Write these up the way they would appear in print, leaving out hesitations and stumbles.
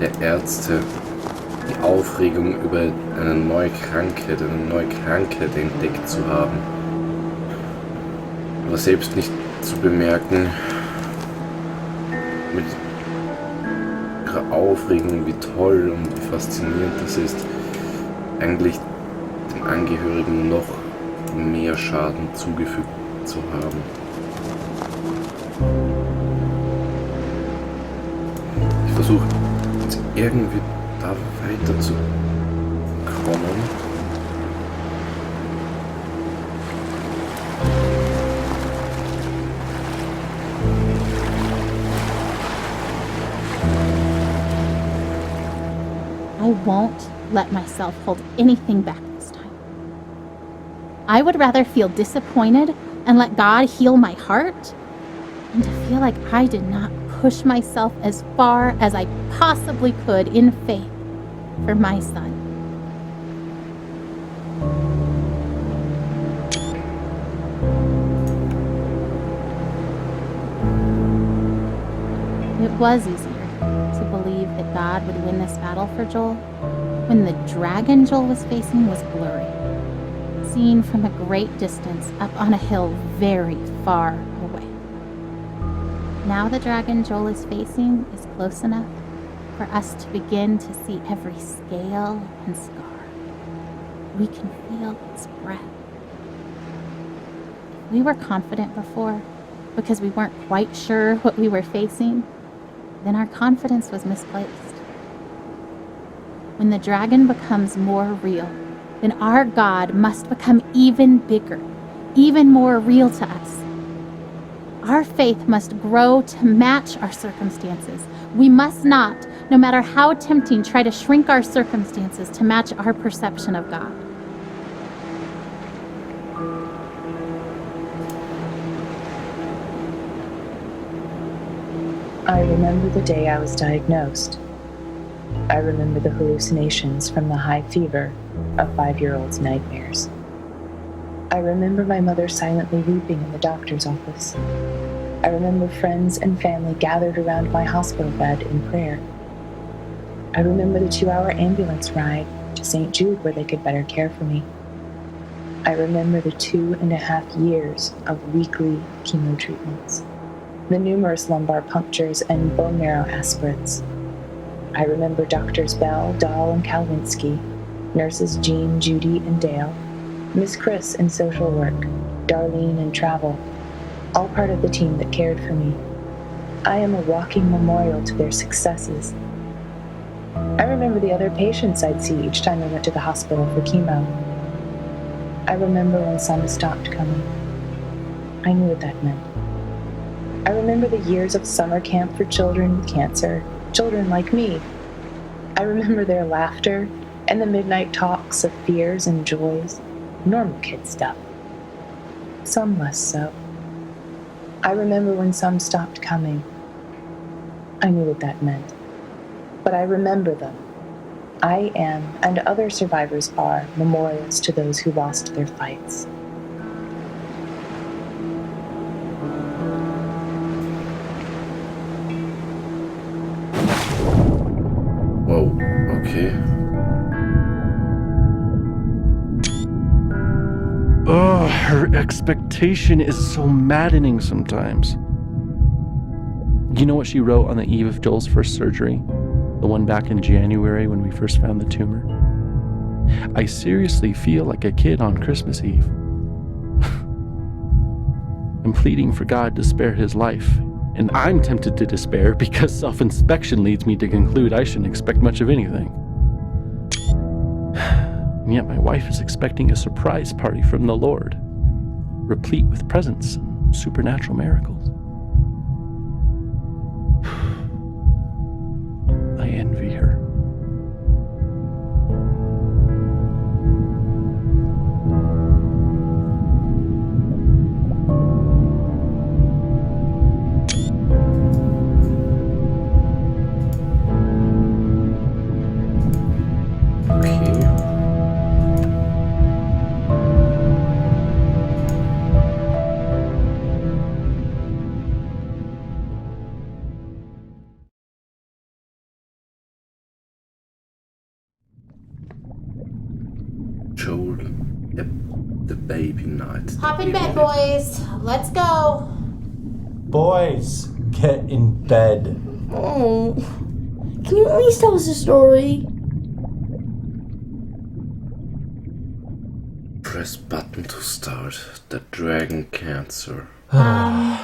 der Ärzte, die Aufregung über eine neue Krankheit entdeckt zu haben, aber selbst nicht zu bemerken, mit ihrer Aufregung, wie toll und wie faszinierend das ist, eigentlich den Angehörigen noch mehr Schaden zugefügt zu haben. Ich versuche jetzt irgendwie da weiterzukommen. I won't let myself hold anything back this time. I would rather feel disappointed and let God heal my heart than to feel like I did not push myself as far as I possibly could in faith for my son. It was easier to believe that God would win this battle for Joel when the dragon Joel was facing was blurry, seen from a great distance up on a hill very far away. Now the dragon Joel is facing is close enough for us to begin to see every scale and scar. We can feel its breath. If we were confident before because we weren't quite sure what we were facing, then our confidence was misplaced. When the dragon becomes more real, then our God must become even bigger, even more real to us. Our faith must grow to match our circumstances. We must not, no matter how tempting, try to shrink our circumstances to match our perception of God. I remember the day I was diagnosed. I remember the hallucinations from the high fever of 5-year-old's nightmares. I remember my mother silently weeping in the doctor's office. I remember friends and family gathered around my hospital bed in prayer. I remember the 2-hour ambulance ride to St. Jude where they could better care for me. I remember the 2.5 years of weekly chemo treatments, the numerous lumbar punctures and bone marrow aspirates. I remember Doctors Bell, Dahl, and Kalwinski, nurses Jean, Judy, and Dale, Miss Chris in social work, Darlene in travel, all part of the team that cared for me. I am a walking memorial to their successes. I remember the other patients I'd see each time I went to the hospital for chemo. I remember when some stopped coming. I knew what that meant. I remember the years of summer camp for children with cancer, children like me. I remember their laughter and the midnight talks of fears and joys, normal kid stuff. Some less so. I remember when some stopped coming. I knew what that meant. But I remember them. I am, and other survivors are, memorials to those who lost their fights. Whoa, okay. Oh, her expectation is so maddening sometimes. You know what she wrote on the eve of Joel's first surgery? The one back in January when we first found the tumor? I seriously feel like a kid on Christmas Eve. I'm pleading for God to spare his life, and I'm tempted to despair because self-inspection leads me to conclude I shouldn't expect much of anything. And yet my wife is expecting a surprise party from the Lord, replete with presents and supernatural miracles. I envy her. Joel, the baby knight. Hop in bed, boys. Let's go. Boys, get in bed. Oh, can you at least tell us a story? Press button to start the Dragon Cancer.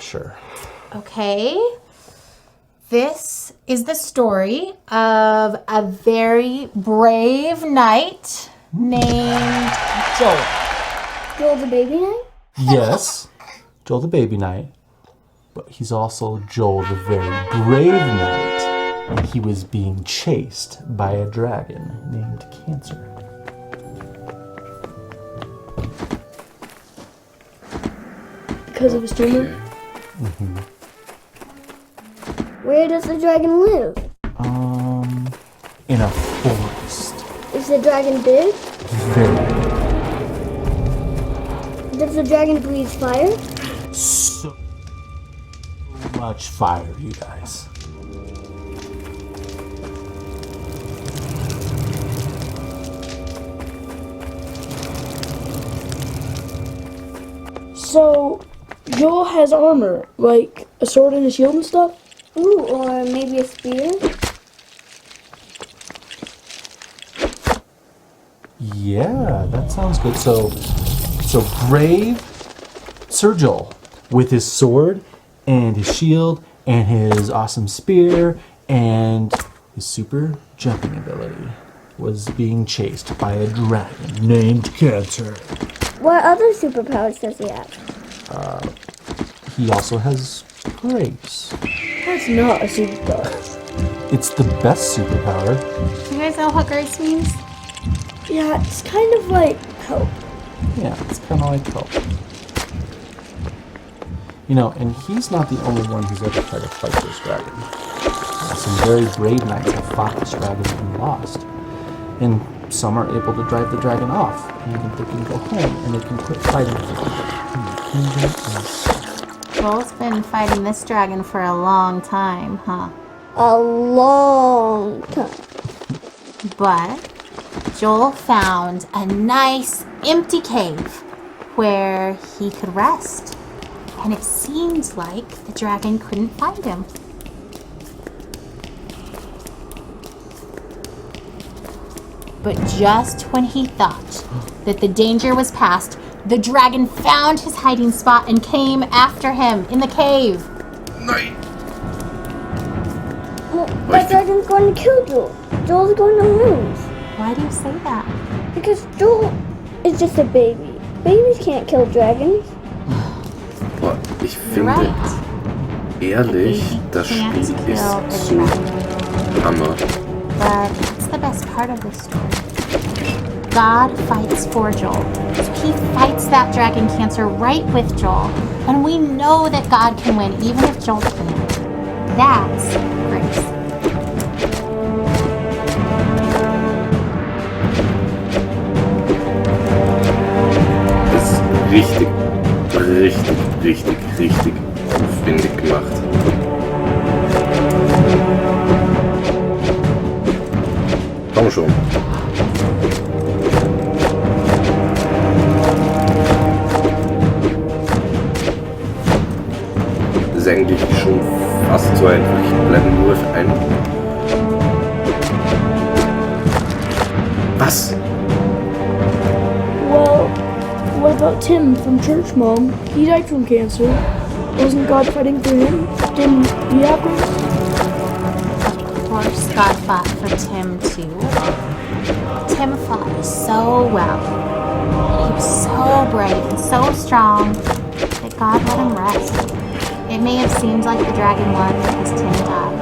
Sure. Okay. This is the story of a very brave knight named Joel. Joel the baby knight? Yes, Joel the baby knight. But he's also Joel the very brave knight. And he was being chased by a dragon named Cancer. Because of his tumor? Okay. Where does the dragon live? In a forest. Is the dragon big? Very big. Does the dragon breathe fire? So much fire, you guys. So, Joel has armor, like a sword and a shield and stuff? Ooh, or maybe a spear? Yeah, that sounds good. So brave Sir Joel with his sword and his shield and his awesome spear and his super jumping ability was being chased by a dragon named Cancer. What other superpowers does he have? He also has grace. That's not a superpower. It's the best superpower. Do you guys know what grace means? Yeah, it's kind of like help. Yeah, it's kind of like help. You know, and he's not the only one who's ever tried to fight this dragon. Some very brave knights have fought this dragon and lost. And some are able to drive the dragon off. And they can go home and they can quit fighting for Joel's been fighting this dragon for a long time, huh? A long time. But Joel found a nice empty cave where he could rest. And it seemed like the dragon couldn't find him. But just when he thought that the danger was past, the dragon found his hiding spot and came after him in the cave. Nein! Well, that dragon's going to kill Joel. Joel's going to lose. Why do you say that? Because Joel is just a baby. Babies can't kill dragons. Boah, ich You're finde, right. ehrlich, das Can't Spiel kill ist a so dragon. Hammer. But that's the best part of this story. God fights for Joel. So he fights that dragon cancer right with Joel. And we know that God can win even if Joel can't. That's grace. Das ist richtig aufwendig gemacht. Komm schon. Das ist eigentlich schon fast so einfach. Ich bleibe nur auf ein. Was? Well, what about Tim from Church Mom? He died from cancer. Wasn't God fighting for him? Didn't he have grace? Of course, God fought for Tim too. Tim fought so well. He was so brave and so strong that God let him rest. It may have seemed like the dragon won because Tim died.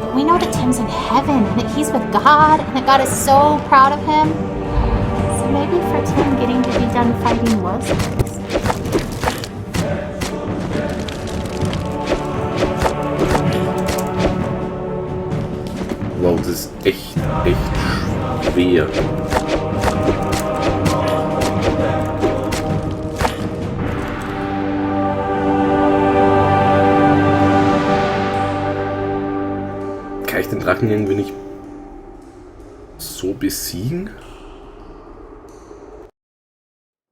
But we know that Tim's in heaven and that he's with God and that God is so proud of him. So maybe for Tim, getting to be done fighting was grace. Wow, das ist echt schwer. Kann ich den Drachen irgendwie nicht so besiegen?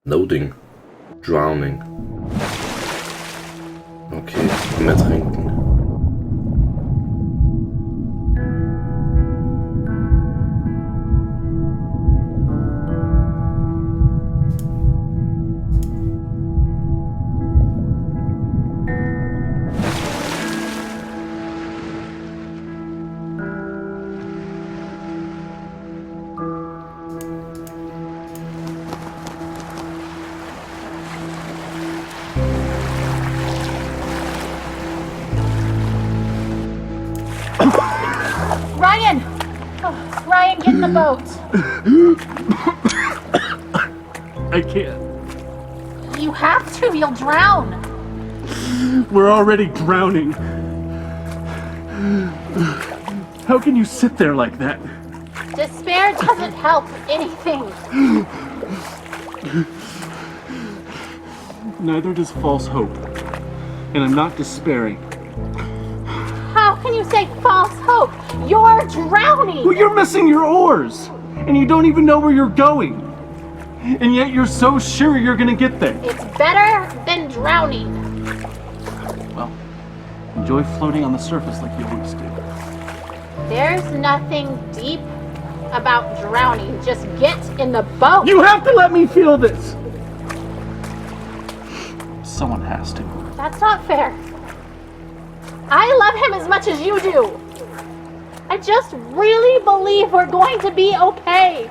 Loading. Drowning. Okay, mehr trinken. Ryan! Oh, Ryan, get in the boat. I can't. You have to, you'll drown. We're already drowning. How can you sit there like that? Despair doesn't help anything. Neither does false hope. And I'm not despairing. How can you say false hope? You're drowning! Well, you're missing your oars! And you don't even know where you're going! And yet you're so sure you're gonna get there! It's better than drowning. Well, enjoy floating on the surface like you always do. There's nothing deep about drowning. Just get in the boat. You have to let me feel this! Someone has to. That's not fair. I love him as much as you do. I just really believe we're going to be okay.